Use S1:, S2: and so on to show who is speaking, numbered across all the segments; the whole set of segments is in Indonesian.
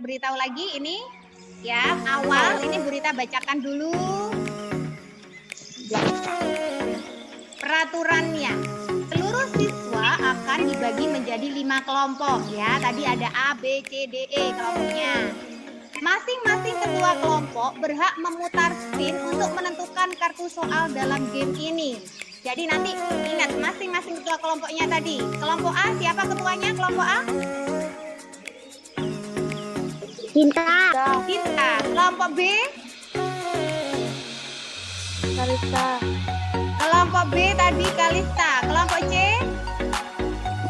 S1: beritahu lagi ini ya, awal ini Bu Rita bacakan dulu peraturannya. Seluruh siswa akan dibagi menjadi 5 kelompok ya. Tadi ada A, B, C, D, E kelompoknya. Masing-masing ketua kelompok berhak memutar spin untuk menentukan kartu soal dalam game ini. Jadi nanti ingat masing-masing ketua kelompoknya tadi. Kelompok A siapa ketuanya? Kelompok A?
S2: Cinta.
S1: Cinta. Kelompok B?
S2: Kalista.
S1: Kelompok B tadi Kalista. Kelompok C?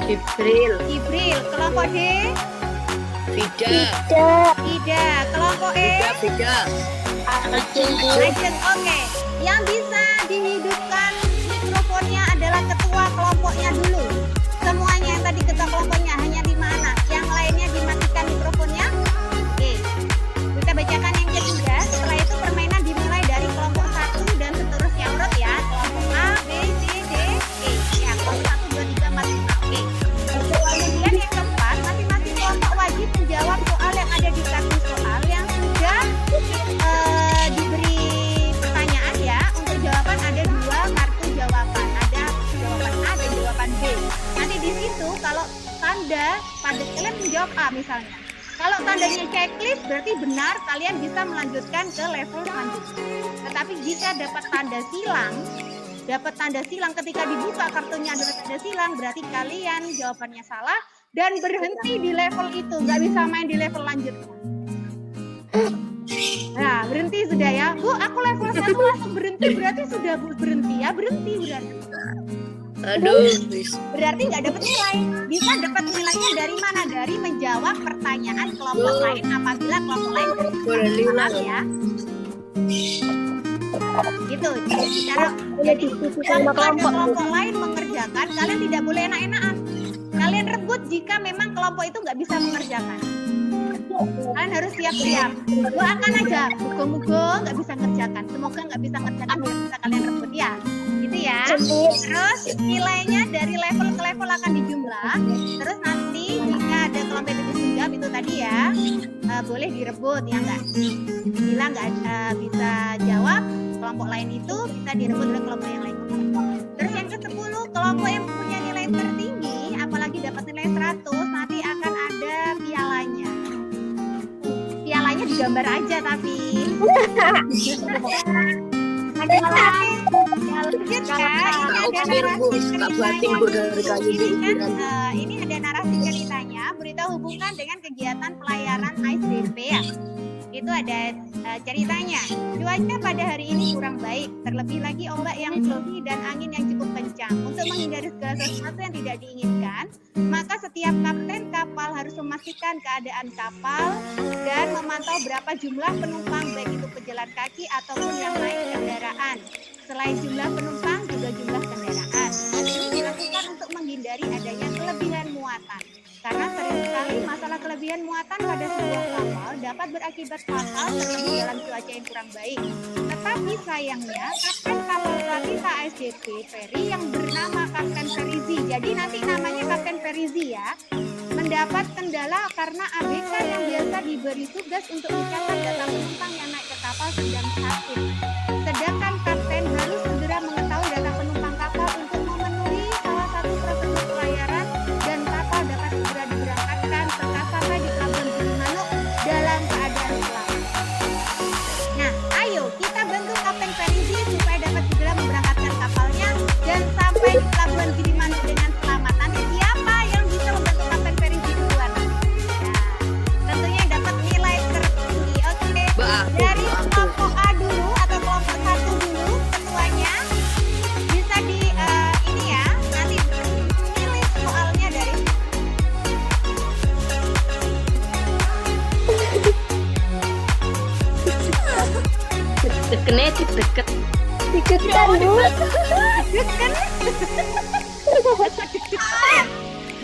S3: Jibril.
S1: Jibril. Kelompok D?
S3: Vida.
S1: Ida. Kelompok E?
S3: Vida.
S1: Ajeng. Oke. Yang bisa dihidupkan mikrofonnya adalah ketua kelompoknya dulu. Semuanya yang tadi ketua kelompoknya hanya 5 anak. Yang lainnya dimatikan mikrofonnya. Oke. Kita bacakan yang ketiga. Setelah itu permainan dimulai dari kelompok 1 dan seterusnya urut ya. Kelompok A, B, C, D, E. Ya, kelompok 1, 2, 3, 4, 5. Oke. Kemudian yang keempat, masing-masing kelompok wajib menjawab soal yang ada di kartu soal yang sudah diberi pertanyaan ya. Untuk jawaban ada 2 kartu jawaban. Ada jawaban A dan jawaban B. Nanti di situ kalau tanda pada kalian menjawab A misalnya. Kalau tandanya checklist berarti benar, kalian bisa melanjutkan ke level selanjutnya. Tetapi jika dapat tanda silang ketika dibuka kartunya ada tanda silang, berarti kalian jawabannya salah dan berhenti di level itu, nggak bisa main di level lanjutnya. Nah, berhenti sudah ya. Bu, aku level 1 langsung berhenti, berarti sudah berhenti ya, berhenti berarti.
S3: Aduh,
S1: Berarti nggak dapat nilai. Bisa dapat nilainya dari mana? Dari menjawab pertanyaan kelompok lain apabila kelompok lain bersalah ya. Gitu. Jadi kalau ada kelompok lain mengerjakan, kalian tidak boleh enak-enakan. Kalian rebut jika memang kelompok itu nggak bisa mengerjakan. Kalian harus siap-siap. Doakan aja, moga-moga nggak bisa ngerjakan. Semoga nggak bisa ngerjakan biar bisa kalian rebut ya. Gitu ya. Terus nilainya dari level ke level akan dijumlah. Terus nanti jika ada kelompok yang bisa jawab itu tadi ya, boleh direbut ya nggak? Bila nggak bisa jawab, kelompok lain itu bisa direbut oleh kelompok yang lain. Terus yang ke-10, kelompok yang punya nilai tertinggi, apalagi dapat nilai 100, nanti akan ada pialanya. Pialanya digambar aja tapi. Ini ada narasi ceritanya. Berita hubungkan dengan kegiatan pelayaran ISDP ya. Itu ada ceritanya. Cuaca pada hari ini kurang baik, terlebih lagi ombak yang tinggi dan angin yang cukup kencang. Untuk menghindari segala sesuatu yang tidak diinginkan, maka setiap kapten kapal harus memastikan keadaan kapal dan memantau berapa jumlah penumpang, baik itu pejalan kaki ataupun yang naik kendaraan. Selain jumlah penumpang, juga jumlah kendaraan. Hal ini dilakukan untuk menghindari adanya kelebihan muatan. Karena seringkali masalah kelebihan muatan pada sebuah kapal dapat berakibat fatal terlebih dalam cuaca yang kurang baik. Tetapi sayangnya, kapten kapal Pratita ISDP Ferry yang bernama Kapten Ferizi, jadi nanti namanya Kapten Ferizi ya, mendapat kendala karena ABK yang biasa diberi tugas untuk mencatat data penumpang yang naik ke kapal sedang sakit. Sedangkan kapten harus segera mengetahui data penumpang kapal untuk memenuhi salah satu prosedur pelayaran dan kapal dapat segera diberangkatkan serta sampai di pelabuhan Gilimanuk dalam keadaan selamat. Nah, ayo kita bantu Kapten Ferizi supaya dapat segera memberangkatkan kapalnya dan sampai di pelabuhan Gilimanuk dengan selamat. Nanti siapa yang bisa membantu Kapten Ferizi duluan? Ya, tentunya dapat nilai tertinggi. Oke, dari kelompok A dulu atau kelompok 1 dulu ketuanya bisa di ini ya, nanti pilih soalnya dari
S3: deket.
S2: Diketan, Bu.
S1: kan.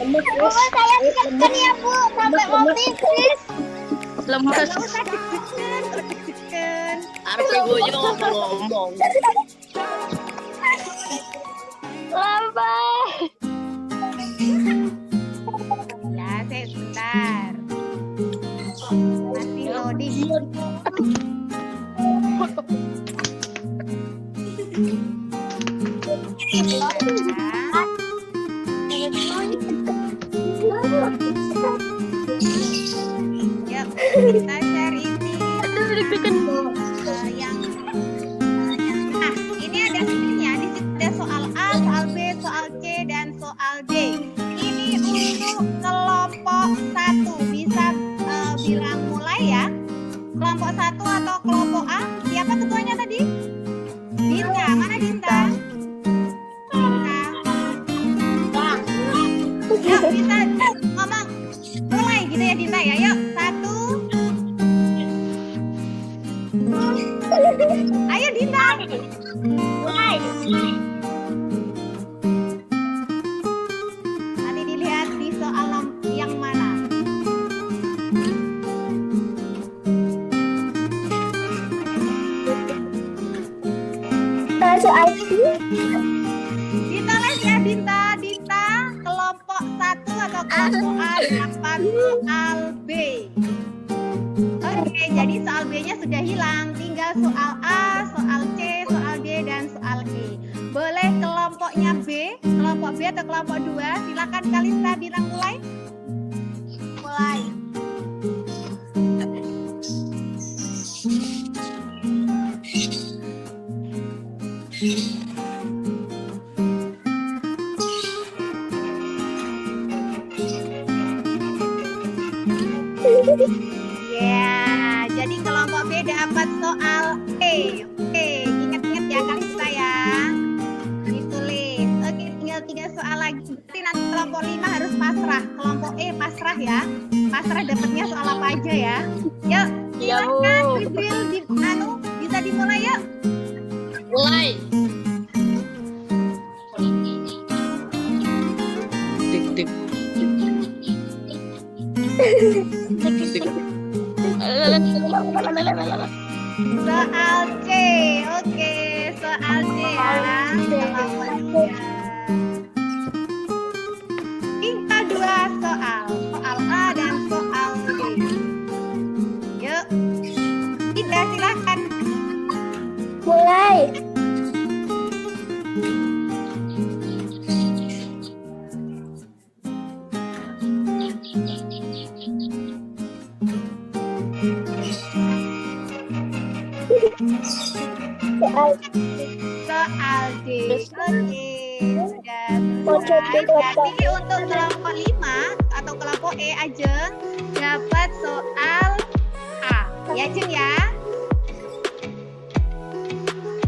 S2: Bu, saya diketan ya, Bu. Sampai mau pipis.
S3: Lemes.
S1: Nggak usah deg-degan, kok deg-degan.
S3: Arep ibunya ngomong.
S2: Lambai.
S1: Ya, saya sebentar. kita share ini yang nah ini ada sininya, di sini ada soal A, soal B, soal C, dan soal D. Ini untuk kelompok 1, bisa bilang mulai ya. Kelompok 1 atau kelompok A, siapa ketuanya tadi? Dinta, mana Dinta? Yuk bisa ngomong mulai gitu ya Dinta ya. Yuk 1. Ayo Dinta.
S2: Mulai.
S1: Nanti dilihat di soal yang mana.
S2: Soal
S1: Ditulis ya Dinta. Dinta kelompok 1 atau kelompok A dapat soal B. Oke, jadi soal B-nya sudah hilang. Tinggal soal A, soal C, soal D, dan soal E. Boleh kelompoknya B, kelompok B atau kelompok 2. Silakan Kalista bilang mulai. Mulai. Ya, jadi kelompok B dapat soal E. Oke, ingat-ingat ya Kalista ya. Ditulis. Oke, tinggal 3 soal lagi. Berarti nanti kelompok 5 harus pasrah. Kelompok E pasrah ya. Pasrah dapatnya soal apa aja ya. Yuk, silakan Ridril bisa dimulai yuk.
S3: Mulai. Tik tik.
S1: Soal C. Oke, soal C ya. Kelompok 3. Tinggal 2 soal. Soal A dan soal B. Yuk. Kita silakan.
S2: mulai. Soal
S1: Soal D. Oke, sudah selesai. Berarti untuk kelompok 5 atau kelompok E Ajeng dapat soal A. Ya Ajeng ya.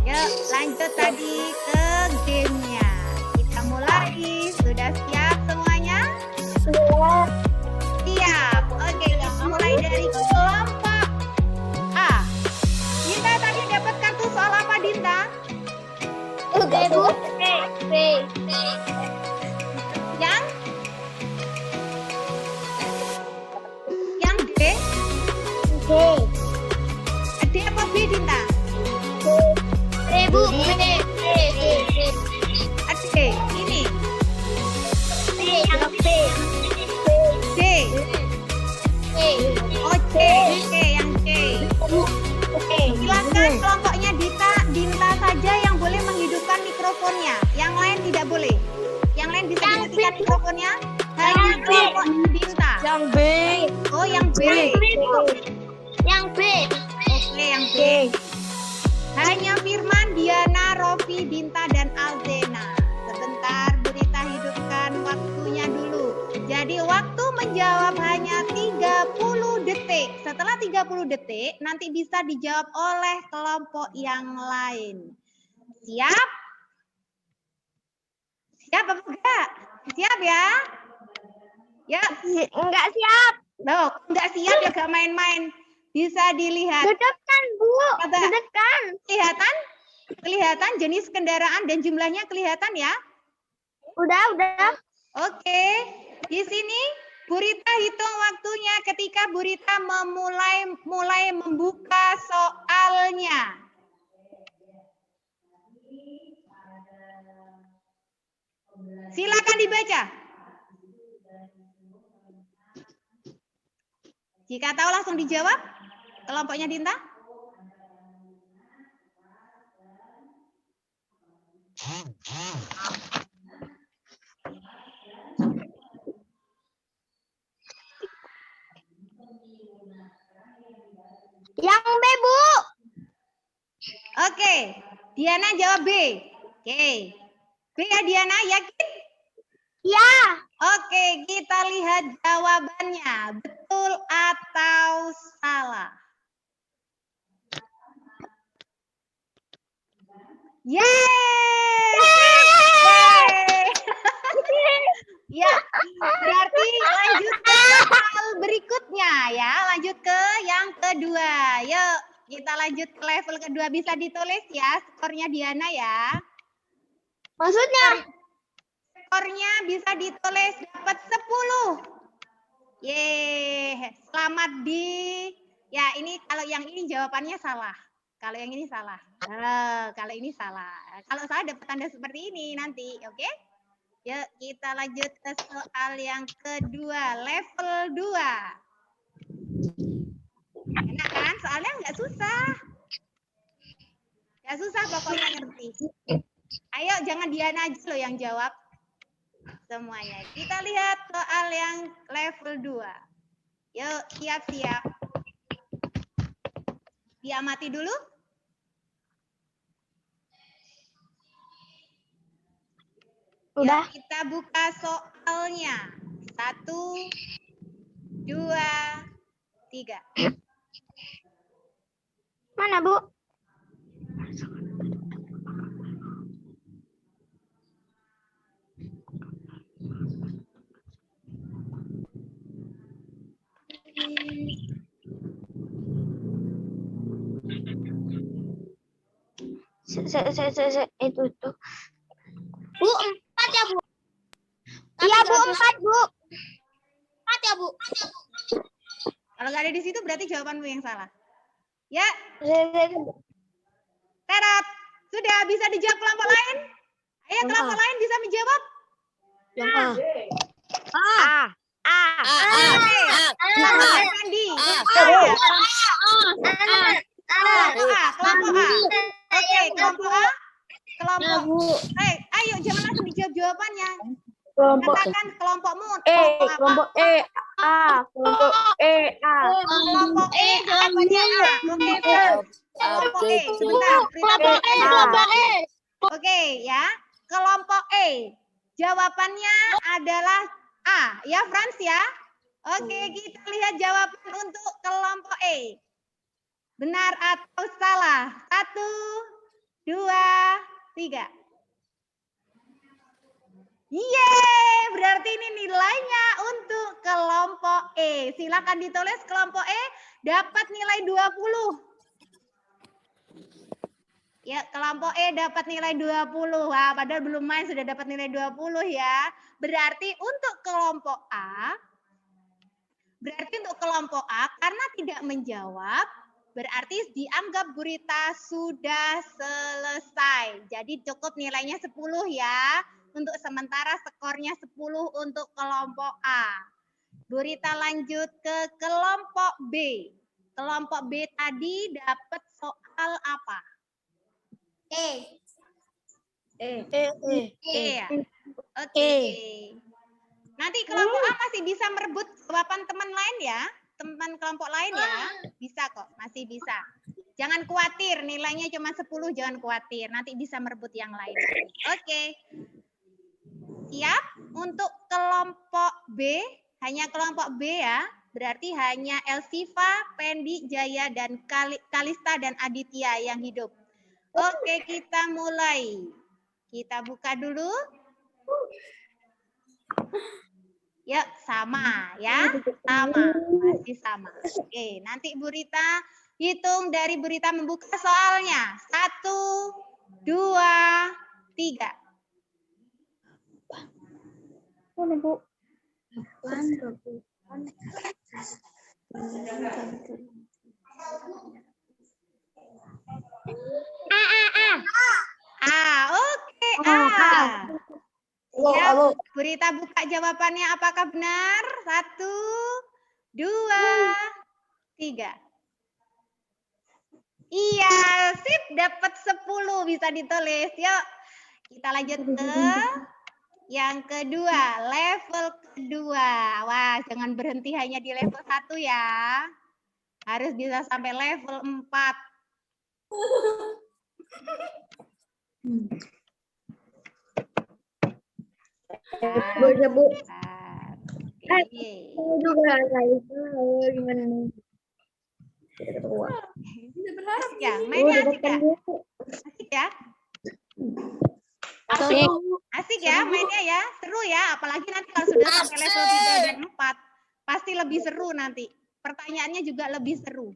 S1: Yuk lanjut tadi ke gamenya. Kita mulai. Sudah siap semuanya?
S2: sudah
S1: Siap. Oke, kita mulai dari kelompok A. Dinta tadi dapat kartu soal apa Dinta?
S2: udah Bu. B.
S1: Yang D?
S2: B.
S1: D apa B Dinta?
S2: B Bu. B.
S1: D. Ini
S2: B. Yang B.
S1: D.
S2: B.
S1: Oh C. C yang C.
S2: Oke.
S1: Silakan kelompoknya Dinta saja yang boleh menghidupkan mikrofonnya. Yang lain tidak boleh. Yang lain bisa dimatikan mikrofonnya. Hanya kelompok Dinta.
S3: Yang B.
S1: Oh yang B.
S2: Yang B.
S1: Oke yang B. Hanya Firman, Diana, Rofi, Dinta, dan Alzena. Sebentar, Burita hidupkan waktunya dulu. Jadi waktu menjawab hanya 30 detik. Setelah 30 detik, nanti bisa dijawab oleh kelompok yang lain. Siap? Siap apa enggak? Siap ya? Ya,
S2: Enggak siap.
S1: loh, enggak siap ya gak main-main. Bisa dilihat.
S2: Dudukkan Bu.
S1: Coba.
S2: Dudukkan.
S1: Kelihatan? Kelihatan jenis kendaraan dan jumlahnya kelihatan ya?
S2: Udah.
S1: Oke. Di sini Burita hitung waktunya ketika Burita mulai membuka soalnya. Silakan dibaca. Jika tahu langsung dijawab. Kelompoknya Dinta.
S2: Yang B, Bu.
S1: Oke, Diana jawab B. Oke. B ya Diana, yakin?
S2: Ya.
S1: Oke, kita lihat jawabannya. Betul atau salah? Yeay! Ya, berarti lanjut ke soal berikutnya ya. Lanjut ke yang kedua. Yuk, kita lanjut ke level kedua. Bisa ditulis ya skornya Diana ya.
S2: Maksudnya?
S1: Skornya bisa ditulis dapat 10. Yeay, selamat di... Ya, ini kalau yang ini jawabannya salah. Kalau yang ini salah. Kalau ini salah. Kalau salah dapat tanda seperti ini nanti, oke? Yuk, kita lanjut ke soal yang kedua, level 2. Enak kan? Soalnya nggak susah. Nggak susah pokoknya ngerti. Ayo, jangan Diana aja loh yang jawab semuanya. Kita lihat soal yang level 2. Yuk, siap-siap. Diamati dulu.
S2: Udah.
S1: Yuk, kita buka soalnya. 1, 2, 3.
S2: Mana, Bu? Itu. Bu, 4 ya, Bu? Iya, Bu, 4, Bu. 4 ya, Bu?
S1: Kalau nggak ada di situ berarti jawabanmu yang salah. Ya, Terat. Sudah bisa dijawab kelompok lain? Ayo kelompok lain bisa menjawab?
S3: Yang A.
S1: Kelompok Andi. Kelompok A. Oke, kelompok A. Kelompok. Ayo jangan langsung dijawab jawabannya. Katakan kelompokmu.
S2: Kelompok E, A. Kelompok E, A.
S1: Kelompok E jawabannya A. Oke, kelompok E. Sebentar.
S2: Kelompok E.
S1: Oke, ya. Kelompok E. Jawabannya adalah A. Ya, Frans ya. Oke, kita lihat jawaban untuk kelompok E. Benar atau salah? 1, 2, 3. Yeay, berarti ini nilainya untuk kelompok E. Silakan ditulis kelompok E dapat nilai 20. Ya, kelompok E dapat nilai 20. Wah, padahal belum main sudah dapat nilai 20 ya. Berarti untuk kelompok A, karena tidak menjawab, berarti dianggap gurita sudah selesai. Jadi cukup nilainya 10 ya. Untuk sementara skornya 10 untuk kelompok A. Gurita lanjut ke kelompok B. Kelompok B tadi dapat soal apa? E ya? Oke. Nanti kelompok A masih bisa merebut jawaban teman lain ya. Teman kelompok lain ya. Bisa kok, masih bisa. Jangan khawatir, nilainya cuma 10, jangan khawatir. Nanti bisa merebut yang lain. Oke. Siap untuk kelompok B, hanya kelompok B ya. Berarti hanya Elsifa, Pendi, Jaya, dan Kalista dan Aditya yang hidup. Oke, kita mulai. Kita buka dulu. Yuk, sama ya. Sama, masih sama. Oke, nanti Bu Rita hitung dari Bu Rita membuka soalnya. 1, 2, 3.
S2: Mana, Bu?
S1: Oke, A. Ya, Bu Rita buka jawabannya apakah benar? 1, 2, 3. Iya, sip, dapat 10 bisa ditulis. Yuk, kita lanjut ke yang kedua, level kedua. Wah, jangan berhenti hanya di level 1 ya. Harus bisa sampai level 4.
S2: Boleh, Bu.
S1: Oke.
S2: Juga gimana nih?
S1: Asik ya, mainnya asik ya? Asik ya?
S3: Asik.
S1: Asik ya mainnya ya, seru ya. Apalagi nanti kalau sudah sampai level 3 dan 4, pasti lebih seru nanti. Pertanyaannya juga lebih seru.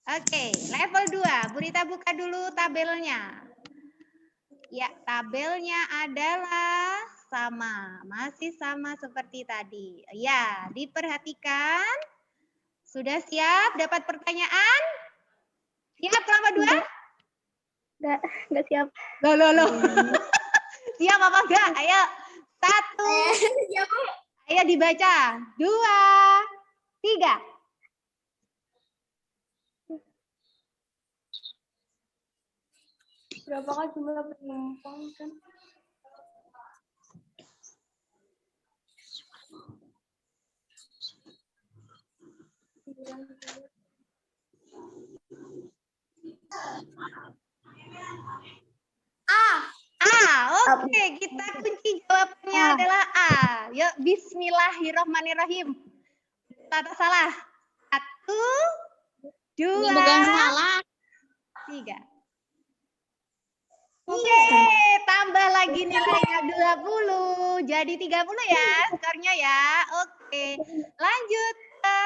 S1: Oke, level 2. Bu Rita buka dulu tabelnya. Ya, tabelnya adalah sama. Masih sama seperti tadi. Ya, diperhatikan. Sudah siap dapat pertanyaan? Siap kelompok 2?
S2: Enggak siap.
S1: Loh. Siap apa enggak? Ayo. 1. Ayo dibaca. 2, 3.
S2: Berapakah jumlah penumpang kan?
S1: Oke, kita kunci jawabannya adalah A. Yuk, bismillahirrahmanirrahim. Tata salah. 1, 2,
S3: Bukan salah.
S1: 3. Yeay, tambah lagi nilainya 20. Jadi 30 ya skornya ya. Oke, lanjut ke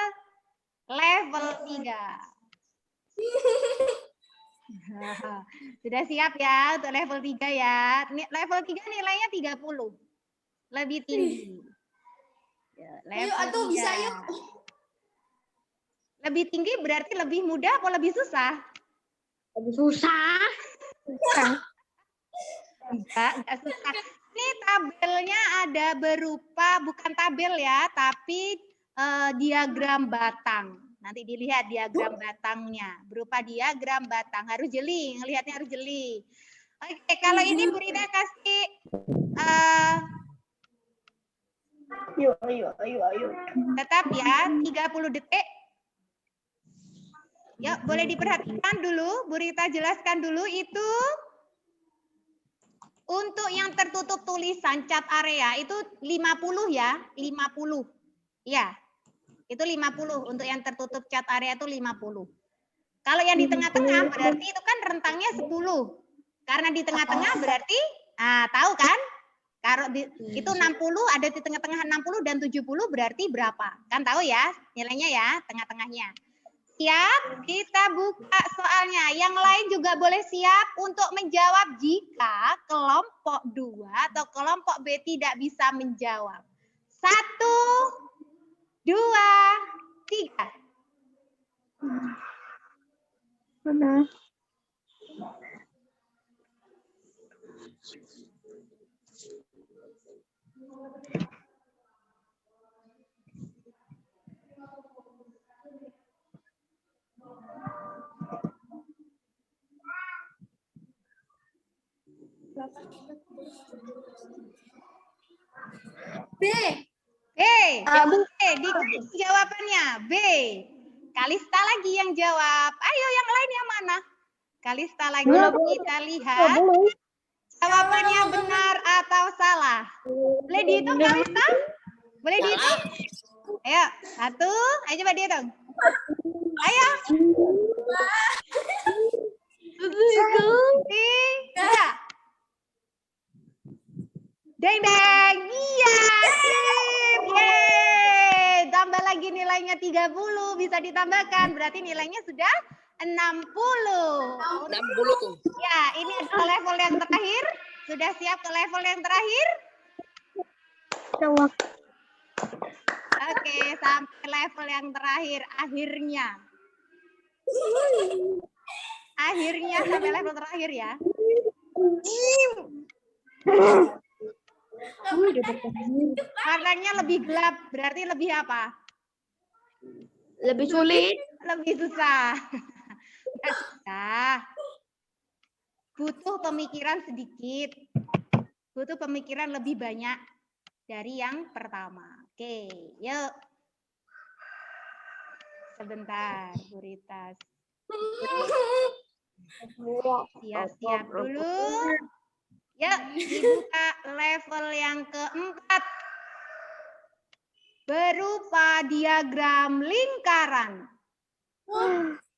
S1: level 3. Sudah siap ya untuk level 3 ya. Level 3 nilainya 30. Lebih tinggi. Ya, level 3. Bisa yuk. Lebih tinggi berarti lebih mudah atau lebih susah?
S2: Lebih susah.
S1: Enggak susah. Ini tabelnya ada berupa, bukan tabel ya, tapi diagram batang. Nanti dilihat diagram batangnya. Berupa diagram batang. Harus jeli, ngelihatnya harus jeli. Oke, kalau ini Bu Rita kasih
S2: Ayo.
S1: tetap ya, 30 detik. Yuk, boleh diperhatikan dulu. Bu Rita jelaskan dulu itu. Untuk yang tertutup tulisan cat area itu 50 ya, 50. Ya, itu 50. Untuk yang tertutup cat area itu 50. Kalau yang di tengah-tengah berarti itu kan rentangnya 10. Karena di tengah-tengah berarti, tahu kan? Kalau itu 60, ada di tengah-tengah 60 dan 70 berarti berapa? Kan tahu ya nilainya ya, tengah-tengahnya. Siap, kita buka soalnya. Yang lain juga boleh siap untuk menjawab jika kelompok 2 atau kelompok B tidak bisa menjawab. 1, 2, 3.
S2: Mana? B.
S1: Dikutuk jawabannya B. Kalista lagi yang jawab. Ayo yang lain yang mana? Kalista lagi kita lihat. Jawabannya benar atau salah? Boleh dihitung Kalista? Boleh dihitung? Ayo, 1. Ayo coba dihitung. Ayo. 3. Deng deng. Iya. Yeay. Tambah lagi nilainya 30. Bisa ditambahkan. Berarti nilainya sudah 60.
S3: 60.
S1: Ya, ini adalah level yang terakhir. Sudah siap ke level yang terakhir? Oke, sampai level yang terakhir. Akhirnya sampai level terakhir ya. Warnanya lebih gelap, berarti lebih apa?
S2: Lebih sulit.
S1: Lebih susah. Susah. Butuh pemikiran sedikit. Butuh pemikiran lebih banyak dari yang pertama. Oke, yuk. Sebentar, Bu Rita. Siap-siap dulu. Ya, dibuka level yang keempat. Berupa diagram lingkaran.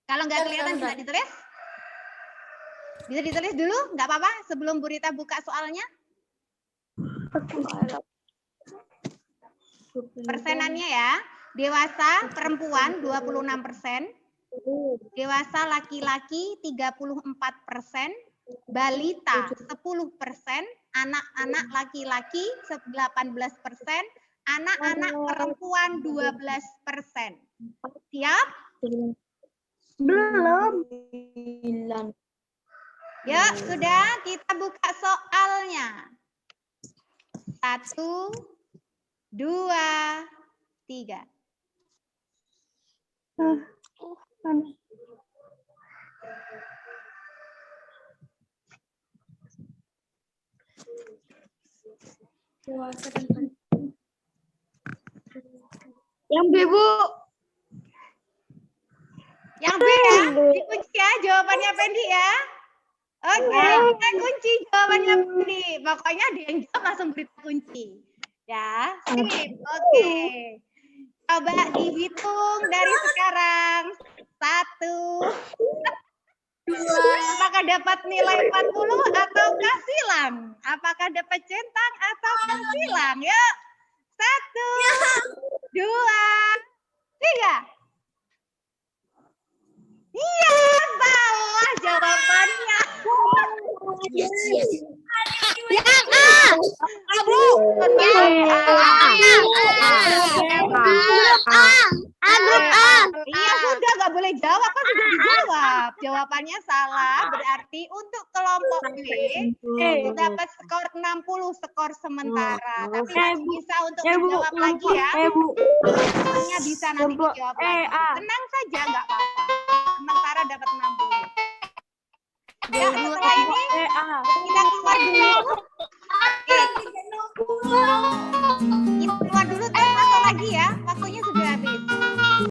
S1: Kalau nggak kelihatan bisa ditulis? Bisa ditulis dulu, nggak apa-apa sebelum Bu Rita buka soalnya. Persenannya ya, dewasa perempuan 26%, dewasa laki-laki 34%, balita 10%, anak-anak laki-laki 18%, anak-anak perempuan 12%. Siap?
S2: Belum.
S1: Yuk, sudah kita buka soalnya. 1, 2, 3.
S2: Yang B, Bu.
S1: Yang B ya, dikunci ya jawabannya Pendi ya. Oke, kita kunci jawabannya Pendi. Pokoknya dia yang jawab langsung beri kunci. Ya, sip. Oke. Coba dihitung dari sekarang. 1, 2. Apakah dapat nilai 40 atau silang? Apakah dapat centang atau silang? Yuk. 1, 2, 3. Iya, salah jawabannya.
S2: Yang A.
S1: Abu.
S2: Grup A.
S1: Iya sudah nggak boleh jawab kan sudah dijawab. Jawabannya salah berarti untuk kelompok B itu dapat skor 60 skor sementara. Tapi masih bisa untuk menjawab lagi ya. Temannya bisa nanti dijawab lagi. Tenang saja nggak apa-apa. Sementara dapat 60. Ya,